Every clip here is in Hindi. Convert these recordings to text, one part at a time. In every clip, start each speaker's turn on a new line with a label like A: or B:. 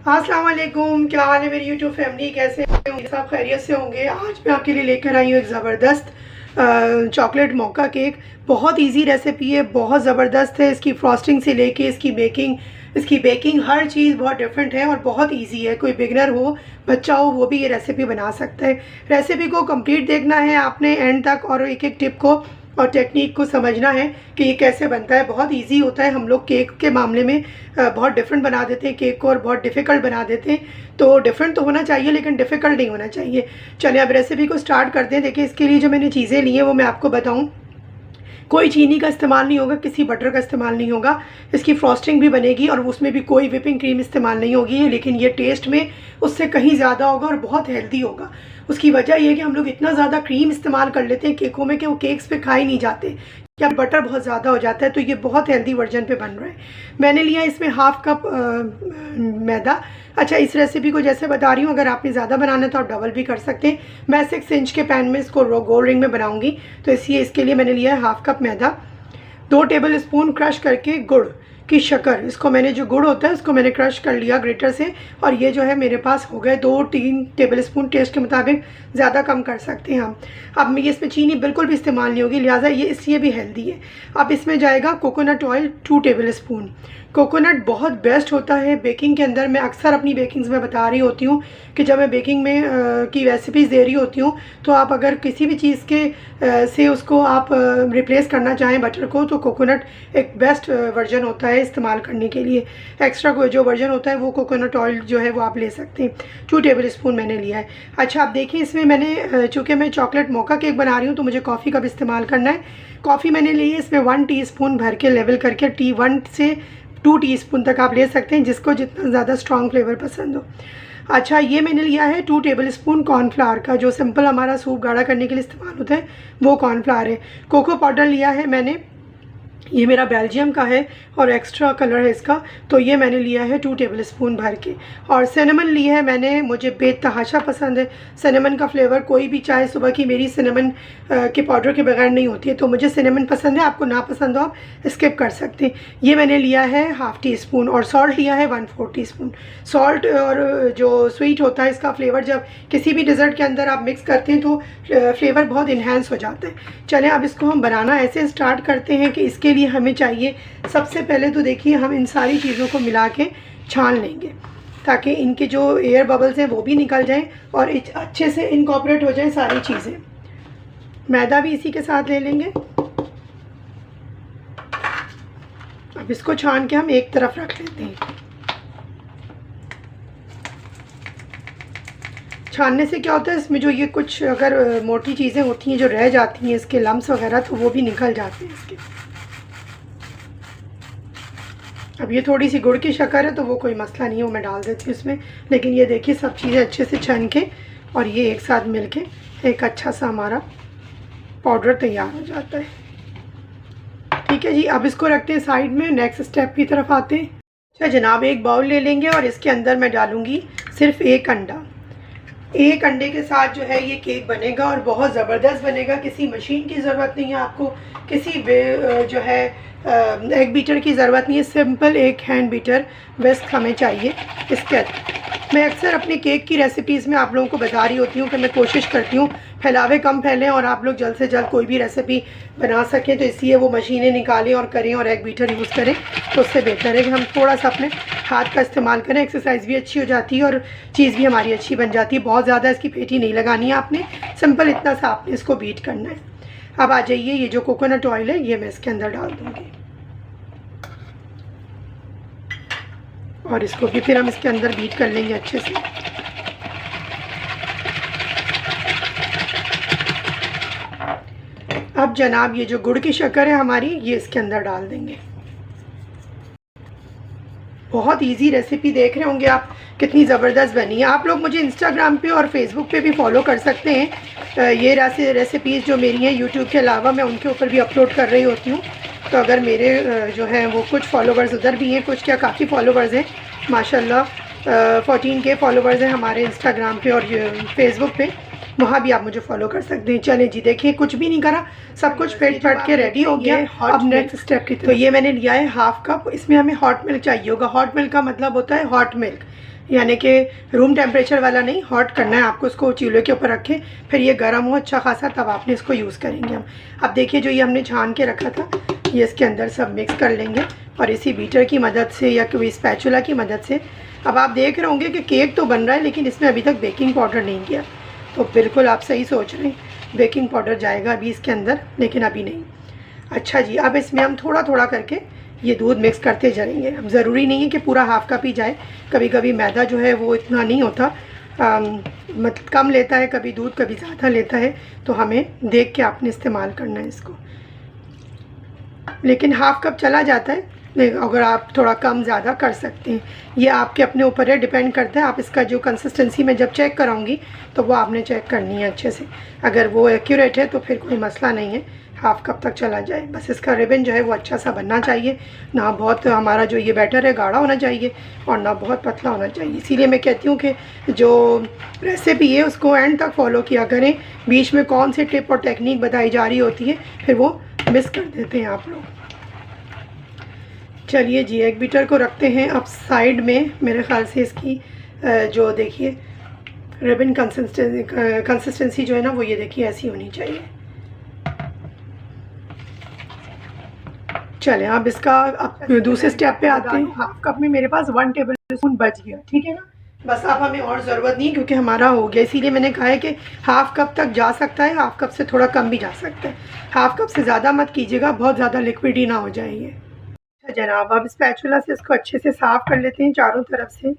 A: अस्सलाम वालेकुम, क्या हाल है मेरी यूट्यूब फैमिली, कैसे होंगे सब? खैरियत से होंगे। आज मैं आपके लिए लेकर आई हूँ एक ज़बरदस्त चॉकलेट मोका केक। बहुत इजी रेसिपी है, बहुत ज़बरदस्त है। इसकी फ्रॉस्टिंग से लेके इसकी बेकिंग हर चीज़ बहुत डिफरेंट है और बहुत इजी है। कोई बिगनर हो, बच्चा हो, वो भी ये रेसिपी बना सकता है। रेसिपी को कंप्लीट देखना है आपने एंड तक और एक एक टिप को और टेक्निक को समझना है कि ये कैसे बनता है। बहुत इजी होता है। हम लोग केक के मामले में बहुत डिफरेंट बना देते हैं केक को और बहुत डिफ़िकल्ट बना देते हैं। तो डिफरेंट तो होना चाहिए लेकिन डिफ़िकल्ट नहीं होना चाहिए। चलिए अब रेसिपी को स्टार्ट करते हैं। देखिए इसके लिए जो मैंने चीज़ें ली हैं वो मैं आपको बताऊँ। कोई चीनी का इस्तेमाल नहीं होगा, किसी बटर का इस्तेमाल नहीं होगा। इसकी फ्रॉस्टिंग भी बनेगी और उसमें भी कोई व्हिपिंग क्रीम इस्तेमाल नहीं होगी, लेकिन ये टेस्ट में उससे कहीं ज़्यादा होगा और बहुत हेल्दी होगा। उसकी वजह यह है कि हम लोग इतना ज़्यादा क्रीम इस्तेमाल कर लेते हैं केकों में कि वो केक्स पे खाए नहीं जाते, या बटर बहुत ज़्यादा हो जाता है। तो ये बहुत हेल्दी वर्जन पे बन रहा है। मैंने लिया इसमें हाफ कप मैदा। अच्छा, इस रेसिपी को जैसे बता रही हूँ, अगर आपने ज़्यादा बनाना है तो आप डबल भी कर सकते हैं। मैं 6 इंच के पैन में इसको गोल रिंग में बनाऊंगी, तो इसलिए इसके लिए मैंने लिया है हाफ कप मैदा। 2 टेबल स्पून क्रश करके गुड़ की शक्कर, इसको मैंने जो गुड़ होता है उसको मैंने क्रश कर लिया ग्रेटर से, और ये जो है मेरे पास हो गए 2-3 टेबल स्पून। टेस्ट के मुताबिक ज़्यादा कम कर सकते हैं हम। अब ये इसमें चीनी बिल्कुल भी इस्तेमाल नहीं होगी, लिहाजा ये इसलिए भी हेल्दी है। अब इसमें जाएगा coconut oil 2 table spoon. Coconut बहुत बेस्ट होता है बेकिंग के अंदर। मैं अक्सर अपनी बेकिंग्स में बता रही होती हूँ कि जब मैं बेकिंग में की रेसिपीज़ दे रही होती हूँ, तो आप अगर किसी भी चीज़ के से उसको आप रिप्लेस करना चाहें बटर को, तो कोकोनट एक बेस्ट वर्जन होता है इस्तेमाल करने के लिए। एक्स्ट्रा जो वर्जन होता है वो कोकोनट ऑयल जो है वो आप ले सकते हैं। 2 टेबल स्पून मैंने लिया है। अच्छा, आप देखिए इसमें मैंने चूँकि मैं चॉकलेट मोका केक बना रही हूँ तो मुझे कॉफ़ी का भी इस्तेमाल करना है। कॉफ़ी मैंने ली है इसमें 1 टीस्पून भर के लेवल करके, 1 से 2 टीस्पून तक आप ले सकते हैं, जिसको जितना ज़्यादा स्ट्रॉन्ग फ्लेवर पसंद हो। अच्छा, ये मैंने लिया है 2 टेबल स्पून कॉर्नफ्लावर का, जो सिंपल हमारा सूप गाढ़ा करने के लिए इस्तेमाल होता है वो कॉर्नफ्लावर है। कोको पाउडर लिया है मैंने, ये मेरा बेल्जियम का है और एक्स्ट्रा कलर है इसका, तो ये मैंने लिया है 2 टेबल स्पून भर के। और सिनेमन ली है मैंने, मुझे बेतहाशा पसंद है सिनेमन का फ्लेवर। कोई भी चाय सुबह की मेरी सिनेमन के पाउडर के बगैर नहीं होती है, तो मुझे सिनेमन पसंद है। आपको ना पसंद हो आप स्किप कर सकते हैं। ये मैंने लिया है हाफ़ टी स्पून, और सॉल्ट लिया है 1/4 टीस्पून। सॉल्ट और जो स्वीट होता है इसका फ्लेवर जब किसी भी डिज़र्ट के अंदर आप मिक्स करते हैं तो फ्लेवर बहुत इन्हेंस हो जाता है। चलें अब इसको हम बनाना ऐसे स्टार्ट करते हैं कि इसके लिए हमें चाहिए सबसे पहले तो देखिए हम इन सारी चीज़ों को मिला के छान लेंगे, ताकि इनके जो एयर बबल्स हैं वो भी निकल जाएं और अच्छे से इनकॉर्पोरेट हो जाएं सारी चीज़ें। मैदा भी इसी के साथ ले लेंगे। अब इसको छान के हम एक तरफ रख लेते हैं। छानने से क्या होता है, इसमें जो ये कुछ अगर मोटी चीज़ें होती हैं जो रह जाती हैं, इसके लम्स वगैरह, तो वो भी निकल जाते हैं इसके। अब ये थोड़ी सी गुड़ की शक्कर है तो वो कोई मसला नहीं है, वो मैं डाल देती हूँ इसमें। लेकिन ये देखिए सब चीज़ें अच्छे से छन के और ये एक साथ मिलके एक अच्छा सा हमारा पाउडर तैयार हो जाता है। ठीक है जी, अब इसको रखते हैं साइड में। नेक्स्ट स्टेप की तरफ आते हैं। अच्छा जनाब, एक बाउल ले लेंगे और इसके अंदर मैं डालूँगी सिर्फ 1 अंडा। 1 अंडे के साथ जो है ये केक बनेगा और बहुत ज़बरदस्त बनेगा। किसी मशीन की ज़रूरत नहीं है आपको, किसी जो है एग बीटर की ज़रूरत नहीं है। सिंपल एक हैंड बीटर बेस्ट हमें चाहिए इसके। मैं अक्सर अपने केक की रेसिपीज़ में आप लोगों को बता रही होती हूँ कि मैं कोशिश करती हूँ फैलावे कम फैलें और आप लोग जल्द से जल्द कोई भी रेसिपी बना सकें, तो इसलिए वो मशीनें निकालें और करें और एग बीटर यूज़ करें, तो उससे बेहतर है कि हम थोड़ा सा अपने हाथ का इस्तेमाल करें। एक्सरसाइज भी अच्छी हो जाती है और चीज़ भी हमारी अच्छी बन जाती है। बहुत ज़्यादा इसकी पेटी नहीं लगानी है आपने, सिंपल इतना सा आपने इसको बीट करना है। अब आ जाइए, ये जो कोकोनट ऑयल है ये मैं इसके अंदर डाल दूँगी और इसको भी फिर हम इसके अंदर बीट कर लेंगे अच्छे से। अब जनाब ये जो गुड़ की शक्कर है हमारी, ये इसके अंदर डाल देंगे। बहुत इजी रेसिपी, देख रहे होंगे आप कितनी ज़बरदस्त बनी है। आप लोग मुझे इंस्टाग्राम पे और फेसबुक पे भी फॉलो कर सकते हैं। ये रेसिपीज़ जो मेरी हैं यूट्यूब के अलावा मैं उनके ऊपर भी अपलोड कर रही होती हूँ। तो अगर मेरे जो हैं वो कुछ फॉलोवर्स उधर भी हैं, कुछ क्या काफ़ी फॉलोवर्स हैं माशाल्लाह। 14K फॉलोवर्स हैं हमारे इंस्टाग्राम पे और फेसबुक पे। वहाँ भी आप मुझे फॉलो कर सकते हैं। चलें जी, देखिए कुछ भी नहीं करा, सब कुछ फेट फट के रेडी हो गया। अब नेक्स्ट स्टेप की तो ये मैंने लिया है हाफ कप, इसमें हमें हॉट मिल्क चाहिए होगा। हॉट मिल्क का मतलब होता है हॉट मिल्क, यानी कि रूम टेम्परेचर वाला नहीं, हॉट करना है आपको। इसको चूल्हे के ऊपर रखें, फिर ये गर्म हो अच्छा खासा, तब आपने इसको यूज़ करेंगे हम। अब देखिए जो ये हमने छान के रखा था, ये इसके अंदर सब मिक्स कर लेंगे और इसी बीटर की मदद से या कोई स्पैचुला की मदद से। अब आप देख रहे होंगे कि केक तो बन रहा है, लेकिन इसमें अभी तक बेकिंग पाउडर नहीं किया। तो बिल्कुल आप सही सोच रहे हैं, बेकिंग पाउडर जाएगा अभी इसके अंदर, लेकिन अभी नहीं। अच्छा जी, अब इसमें हम थोड़ा थोड़ा करके ये दूध मिक्स करते जाएंगे। अब ज़रूरी नहीं है कि पूरा हाफ कप ही जाए, कभी कभी मैदा जो है वो इतना नहीं होता, मतलब कम लेता है कभी दूध, कभी ज़्यादा लेता है, तो हमें देख के आपने इस्तेमाल करना है इसको। लेकिन हाफ कप चला जाता है, अगर आप थोड़ा कम ज़्यादा कर सकते हैं, ये आपके अपने ऊपर है, डिपेंड करता है। आप इसका जो कंसिस्टेंसी मैं जब चेक कराऊंगी तो वो आपने चेक करनी है अच्छे से। अगर वो एक्यूरेट है तो फिर कोई मसला नहीं है, हाफ कप तक चला जाए। बस इसका रिबन जो है वो अच्छा सा बनना चाहिए, ना बहुत हमारा जो ये बैटर है गाढ़ा होना चाहिए और ना बहुत पतला होना चाहिए। इसीलिए मैं कहती हूँ कि जो रेसिपी है उसको एंड तक फॉलो किया करें। बीच में कौन सी टिप और टेक्निक बताई जा रही होती है फिर वो मिस कर देते हैं आप लोग। चलिए जी, एग बीटर को रखते हैं अब साइड में। मेरे ख्याल से इसकी जो देखिए रिबन कंसिस्टेंसी जो है ना वो ये देखिए ऐसी होनी चाहिए। चलें अब इसका अब दूसरे स्टेप पे आते हैं। हाफ कप में मेरे पास 1 टेबल स्पून बच गया, ठीक है ना। बस अब हमें और ज़रूरत नहीं, क्योंकि हमारा हो गया। इसीलिए मैंने कहा है कि हाफ कप तक जा सकता है, हाफ कप से थोड़ा कम भी जा सकता है। हाफ कप से ज़्यादा मत कीजिएगा, बहुत ज़्यादा लिक्विड ही ना हो जाए। अच्छा जनाब, अब स्पैचुला से इसको अच्छे से साफ़ कर लेते हैं चारों तरफ से।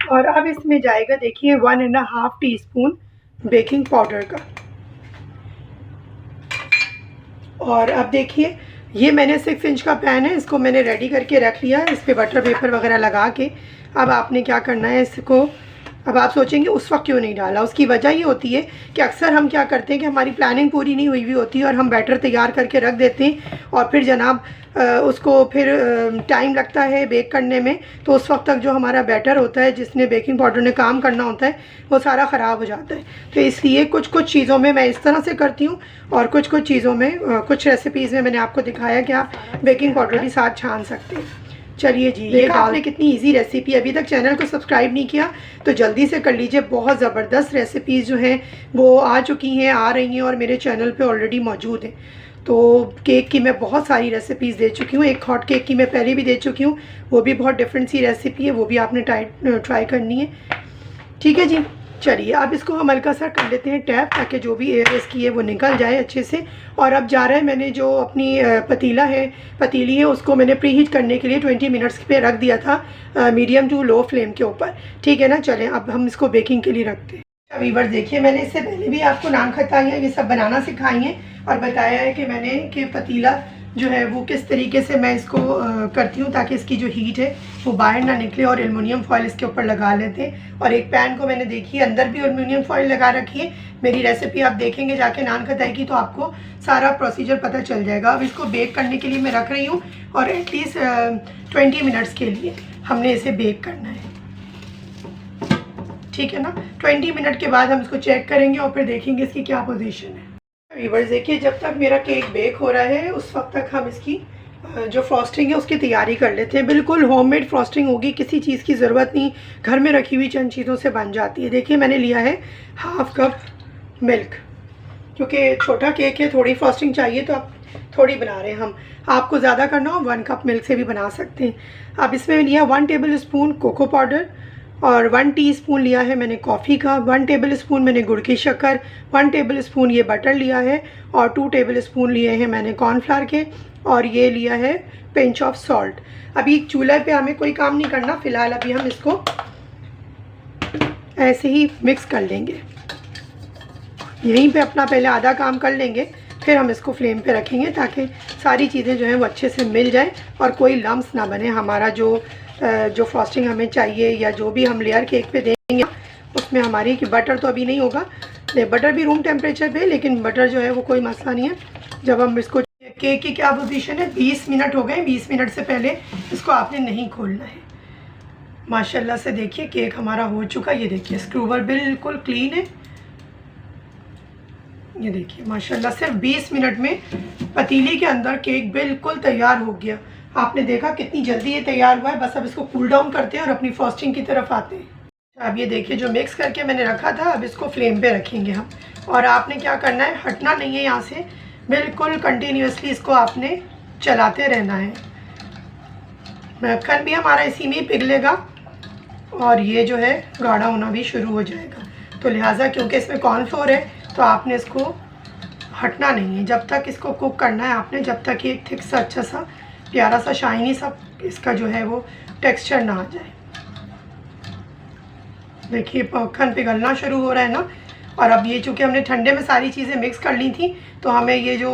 A: और अब इसमें जाएगा देखिए 1.5 टीस्पून बेकिंग पाउडर का। और अब देखिए ये मैंने 6 इंच का पैन है, इसको मैंने रेडी करके रख लिया है, इस पर बटर पेपर वगैरह लगा के। अब आपने क्या करना है इसको, अब आप सोचेंगे उस वक्त क्यों नहीं डाला, उसकी वजह ये होती है कि अक्सर हम क्या करते हैं कि हमारी प्लानिंग पूरी नहीं हुई होती है और हम बैटर तैयार करके रख देते हैं और फिर जनाब उसको फिर टाइम लगता है बेक करने में, तो उस वक्त तक जो हमारा बैटर होता है जिसने बेकिंग पाउडर ने काम करना होता है वो सारा ख़राब हो जाता है। तो इसलिए कुछ कुछ चीज़ों में मैं इस तरह से करती हूँ और कुछ कुछ चीज़ों में कुछ रेसिपीज़ में मैंने आपको दिखाया कि आप बेकिंग पाउडर भी साथ छान सकते हैं। चलिए जी, ये आपने कितनी इजी रेसिपी। अभी तक चैनल को सब्सक्राइब नहीं किया तो जल्दी से कर लीजिए। बहुत ज़बरदस्त रेसिपीज़ जो हैं वो आ चुकी हैं, आ रही हैं और मेरे चैनल पे ऑलरेडी मौजूद हैं। तो केक की मैं बहुत सारी रेसिपीज़ दे चुकी हूँ, एक हॉट केक की मैं पहले भी दे चुकी हूँ, वो भी बहुत डिफरेंट सी रेसिपी है, वो भी आपने ट्राई करनी है। ठीक है जी, चलिए अब इसको हम हल्का सा कर लेते हैं टैप, ताकि जो भी एयर इसकी है वो निकल जाए अच्छे से। और अब जा रहा है, मैंने जो अपनी पतीली है उसको मैंने प्री हीट करने के लिए 20 मिनट्स पे रख दिया था मीडियम टू लो फ्लेम के ऊपर, ठीक है ना। चलें अब हम इसको बेकिंग के लिए रखते हैं। वीवर देखिए, मैंने इससे पहले भी आपको नान खताइयाँ ये सब बनाना सिखाई हैं और बताया है कि मैंने कि पतीला जो है वो किस तरीके से मैं इसको करती हूँ ताकि इसकी जो हीट है वो बाहर ना निकले, और एलुमिनियम फॉइल इसके ऊपर लगा लेते हैं। और एक पैन को मैंने देखिए अंदर भी एलुमिनियम फॉइल लगा रखी है। मेरी रेसिपी आप देखेंगे जाके नान खताई की तो आपको सारा प्रोसीजर पता चल जाएगा। अब इसको बेक करने के लिए मैं रख रही हूँ और एटलीस्ट 20 मिनट्स के लिए हमने इसे बेक करना है, ठीक है ना। 20 मिनट के बाद हम इसको चेक करेंगे और फिर देखेंगे इसकी क्या पोजीशन है। व्यूअर्स देखिए, जब तक मेरा केक बेक हो रहा है उस वक्त तक हम इसकी जो फ्रॉस्टिंग है उसकी तैयारी कर लेते हैं। बिल्कुल होममेड फ्रॉस्टिंग होगी, किसी चीज़ की ज़रूरत नहीं, घर में रखी हुई चंद चीज़ों से बन जाती है। देखिए मैंने लिया है हाफ कप मिल्क, क्योंकि छोटा केक है थोड़ी फ्रॉस्टिंग चाहिए तो आप थोड़ी बना रहे हैं हम। आपको ज़्यादा करना हो 1 कप मिल्क से भी बना सकते हैं। अब इसमें लिया 1 टेबल स्पून कोको पाउडर और 1 टीस्पून लिया है मैंने कॉफ़ी का, 1 टेबल स्पून मैंने गुड़ की शक्कर, 1 टेबल स्पून ये बटर लिया है और 2 टेबल स्पून लिए हैं मैंने कॉर्नफ्लावर के, और ये लिया है पिंच ऑफ सॉल्ट। अभी चूल्हे पे हमें कोई काम नहीं करना, फ़िलहाल अभी हम इसको ऐसे ही मिक्स कर लेंगे। यहीं पे अपना पहले आधा काम कर लेंगे, फिर हम इसको फ्लेम पे रखेंगे ताकि सारी चीज़ें जो हैं वो अच्छे से मिल जाए और कोई लम्स ना बने। हमारा जो फ्रॉस्टिंग हमें चाहिए या जो भी हम लेयर केक पे देंगे उसमें हमारी कि बटर तो अभी नहीं होगा, नहीं बटर भी रूम टेम्परेचर पे, लेकिन बटर जो है वो कोई मसला नहीं है। जब हम इसको केक की क्या पोजीशन है, 20 मिनट हो गए, 20 मिनट से पहले इसको आपने नहीं खोलना है। माशाल्लाह से देखिए केक हमारा हो चुका, ये देखिए स्क्रूवर बिल्कुल क्लीन है ये देखिए माशाल्लाह सिर्फ 20 मिनट में पतीली के अंदर केक बिल्कुल तैयार हो गया। आपने देखा कितनी जल्दी ये तैयार हुआ है। बस अब इसको कूल डाउन करते हैं और अपनी फ्रॉस्टिंग की तरफ आते हैं। अब ये देखिए जो मिक्स करके मैंने रखा था, अब इसको फ्लेम पे रखेंगे हम। और आपने क्या करना है, हटना नहीं है यहाँ से, बिल्कुल कंटिन्यूसली इसको आपने चलाते रहना है। मक्खन भी हमारा इसी में ही पिघलेगा और ये जो है गाढ़ा होना भी शुरू हो जाएगा। तो लिहाजा क्योंकि इसमें कॉर्नफ्लोर है तो आपने इसको हटना नहीं है, जब तक इसको कुक करना है आपने, जब तक ये थिक सा अच्छा सा प्यारा सा शाइनी सा इसका जो है वो टेक्सचर ना आ जाए। देखिए मक्खन पिघलना शुरू हो रहा है ना। और अब ये चूँकि हमने ठंडे में सारी चीज़ें मिक्स कर ली थी तो हमें ये जो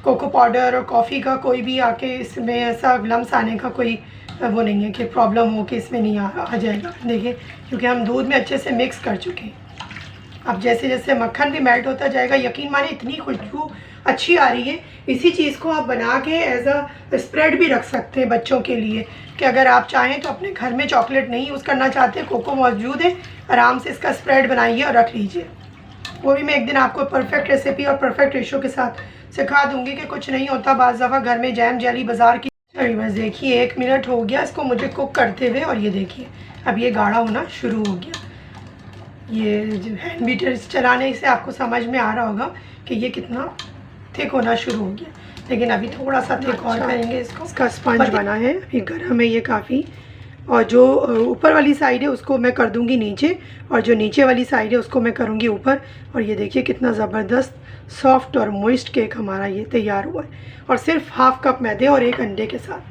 A: कोको पाउडर और कॉफ़ी का कोई भी आके इसमें ऐसा लम्स आने का कोई वो नहीं है कि प्रॉब्लम हो कि इसमें नहीं आ जाएगा। देखिए क्योंकि हम दूध में अच्छे से मिक्स कर चुके हैं। अब जैसे जैसे मक्खन भी मेल्ट होता जाएगा, यकीन माने इतनी खुशबू अच्छी आ रही है। इसी चीज़ को आप बना के एज अ स्प्रेड भी रख सकते हैं बच्चों के लिए, कि अगर आप चाहें तो अपने घर में चॉकलेट नहीं यूज़ करना चाहते, कोको मौजूद है, आराम से इसका स्प्रेड बनाइए और रख लीजिए। वो भी मैं एक दिन आपको परफेक्ट रेसिपी और परफेक्ट रेशो के साथ सिखा दूंगी कि कुछ नहीं होता बाज़ दफ़ा घर में जैम जेली बाज़ार की। बस देखिए 1 मिनट हो गया इसको मुझे कुक करते हुए और ये देखिए अब ये गाढ़ा होना शुरू हो गया। ये जो हैंड बीटर चलाने से आपको समझ में आ रहा होगा कि ये कितना थिक होना शुरू हो गया, लेकिन अभी थोड़ा सा थिक और करेंगे इसको। इसका स्पंज बना है, अभी गर्म है ये काफ़ी। और जो ऊपर वाली साइड है उसको मैं कर दूंगी नीचे और जो नीचे वाली साइड है उसको मैं करूंगी ऊपर। और ये देखिए कितना ज़बरदस्त सॉफ्ट और मॉइस्ट केक हमारा ये तैयार हुआ है, और सिर्फ हाफ कप मैदे और 1 अंडे के साथ।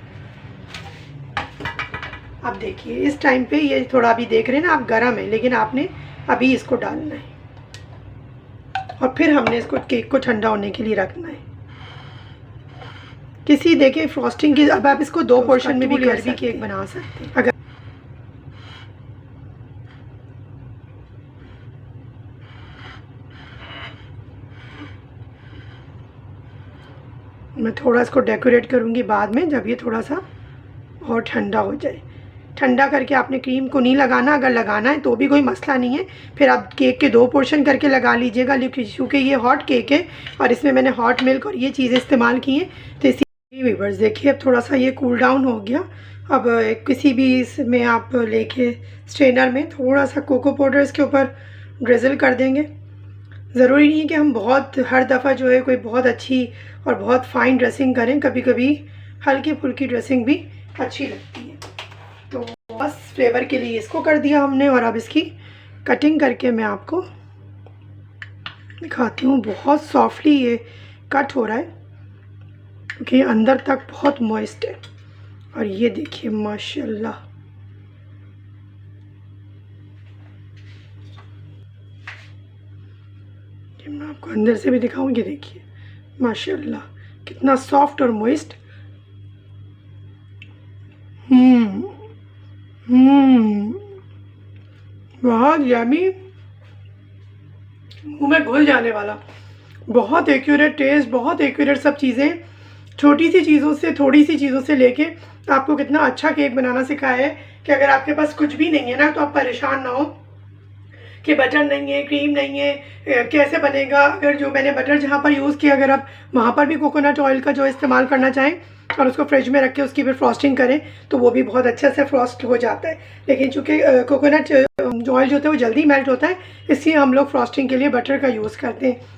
A: अब देखिए इस टाइम पे ये थोड़ा अभी देख रहे हैं ना आप, गर्म है, लेकिन आपने अभी इसको डालना है और फिर हमने इसको केक को ठंडा होने के लिए रखना है। किसी देखिए फ्रॉस्टिंग की, अब आप इसको 2 पोर्शन में भी घर भी केक बना सकते हैं। अगर मैं थोड़ा इसको डेकोरेट करूंगी बाद में, जब ये थोड़ा सा और ठंडा हो जाए। ठंडा करके आपने क्रीम को नहीं लगाना, अगर लगाना है तो भी कोई मसला नहीं है, फिर आप केक के 2 पोर्शन करके लगा लीजिएगा। क्योंकि ये हॉट केक है और इसमें मैंने हॉट मिल्क और ये चीज़ें इस्तेमाल की हैं, तो इसी व्यूअर्स देखिए अब थोड़ा सा ये कूल डाउन हो गया। अब किसी भी इसमें आप लेके स्ट्रेनर में थोड़ा सा कोको पाउडर इसके ऊपर ड्रिजल कर देंगे। ज़रूरी नहीं है कि हम बहुत हर दफ़ा जो है कोई बहुत अच्छी और बहुत फ़ाइन ड्रेसिंग करें, कभी कभी हल्की फुल्की ड्रेसिंग भी अच्छी लगती है। तो बस फ्लेवर के लिए इसको कर दिया हमने, और अब इसकी कटिंग करके मैं आपको दिखाती हूँ। बहुत सॉफ्टली ये कट हो रहा है क्योंकि अंदर तक बहुत मॉइस्ट है। और ये देखिए माशाल्लाह मैं आपको अंदर से भी दिखाऊंगी। देखिए माशाल्लाह कितना सॉफ्ट और मॉइस्ट। बहुत यमी, मुंह में घुल जाने वाला, बहुत एक्यूरेट टेस्ट, बहुत एक्यूरेट सब चीज़ें। छोटी सी चीज़ों से, थोड़ी सी चीज़ों से लेके आपको कितना अच्छा केक बनाना सिखाया है कि अगर आपके पास कुछ भी नहीं है ना तो आप परेशान ना हो कि बटर नहीं है, क्रीम नहीं है, कैसे बनेगा। अगर जो मैंने बटर जहाँ पर यूज़ किया, अगर आप वहाँ पर भी कोकोनट ऑयल का जो इस्तेमाल करना चाहें और उसको फ्रिज में रख के उसकी फिर फ्रॉस्टिंग करें तो वो भी बहुत अच्छे से फ्रॉस्ट हो जाता है। लेकिन चूँकि कोकोनट ऑयल जो होता है वो जल्दी मेल्ट होता है, इसलिए हम लोग फ्रॉस्टिंग के लिए बटर का यूज़ करते हैं।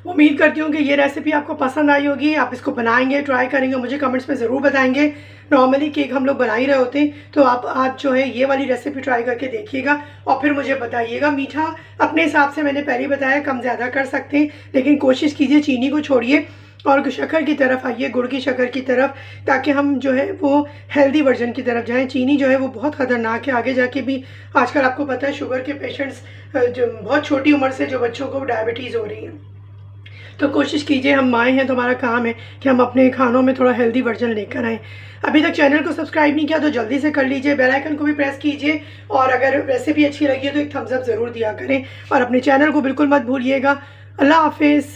A: उम्मीद करती हूँ कि ये रेसिपी आपको पसंद आई होगी। आप इसको बनाएंगे, ट्राई करेंगे, मुझे कमेंट्स में ज़रूर बताएंगे। नॉर्मली केक हम लोग बना ही रहे होते हैं, तो आप आज जो है ये वाली रेसिपी ट्राई करके देखिएगा और फिर मुझे बताइएगा। मीठा अपने हिसाब से मैंने पहले बताया कम ज़्यादा कर सकते हैं, लेकिन कोशिश कीजिए चीनी को छोड़िए और शक्कर की तरफ आइए, गुड़ की शक्कर की तरफ, ताकि हम जो है वो हेल्दी वर्जन की तरफ जाएं। चीनी जो है वो बहुत ख़तरनाक है, आगे जाके भी आजकल आपको पता है शुगर के पेशेंट्स जो बहुत छोटी उम्र से जो बच्चों को डायबिटीज़ हो रही है। तो कोशिश कीजिए, हम माएँ हैं तो हमारा काम है कि हम अपने खानों में थोड़ा हेल्दी वर्जन लेकर आएँ। अभी तक चैनल को सब्सक्राइब नहीं किया तो जल्दी से कर लीजिए, बेल आइकन को भी प्रेस कीजिए, और अगर रेसिपी अच्छी लगी है तो एक थम्स अप ज़रूर दिया करें और अपने चैनल को बिल्कुल मत भूलिएगा। अल्लाह हाफिज़।